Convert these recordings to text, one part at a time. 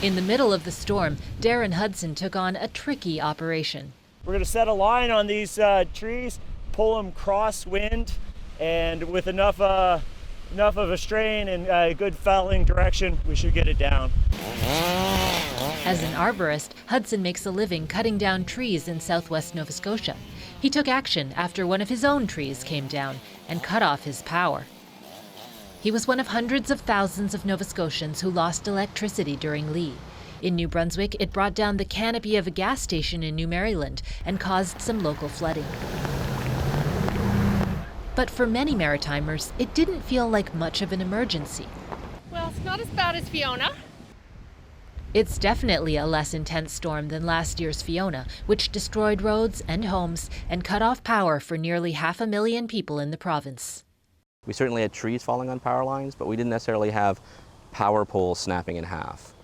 In the middle of the storm, Darren Hudson took on a tricky operation. We're going to set a line on these trees, pull them crosswind, and with enough of a strain and a good felling direction, we should get it down. As an arborist, Hudson makes a living cutting down trees in southwest Nova Scotia. He took action after one of his own trees came down and cut off his power. He was one of hundreds of thousands of Nova Scotians who lost electricity during Lee. In New Brunswick, it brought down the canopy of a gas station in New Maryland and caused some local flooding. But for many Maritimers, it didn't feel like much of an emergency. Well, it's not as bad as Fiona. It's definitely a less intense storm than last year's Fiona, which destroyed roads and homes and cut off power for nearly 500,000 people in the province. We certainly had trees falling on power lines, but we didn't necessarily have power poles snapping in half.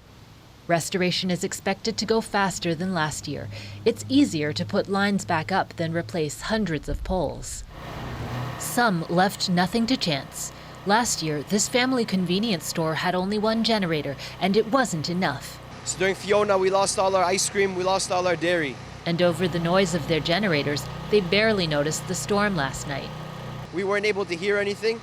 Restoration is expected to go faster than last year. It's easier to put lines back up than replace hundreds of poles. Some left nothing to chance. Last year, this family convenience store had only one generator, and it wasn't enough. So during Fiona, we lost all our ice cream, we lost all our dairy. And over the noise of their generators, they barely noticed the storm last night. We weren't able to hear anything.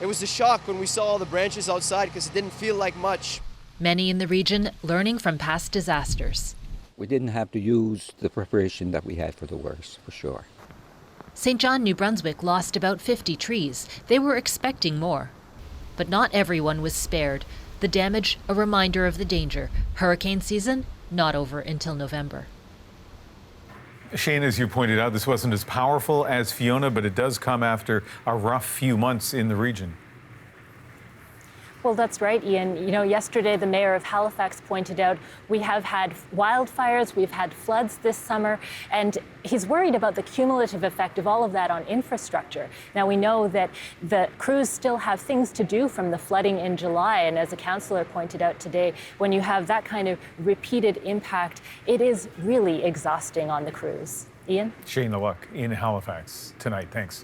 It was a shock when we saw all the branches outside because it didn't feel like much. Many in the region learning from past disasters. We didn't have to use the preparation that we had for the worst, for sure. St. John, New Brunswick lost about 50 trees. They were expecting more. But not everyone was spared. The damage, a reminder of the danger. Hurricane season, not over until November. Shane, as you pointed out, this wasn't as powerful as Fiona, but it does come after a rough few months in the region. Well, that's right, Ian. You know, yesterday the mayor of Halifax pointed out we have had wildfires, we've had floods this summer, and he's worried about the cumulative effect of all of that on infrastructure. Now, we know that the crews still have things to do from the flooding in July, and as a councillor pointed out today, when you have that kind of repeated impact, it is really exhausting on the crews. Ian? Shane, the luck in Halifax tonight. Thanks.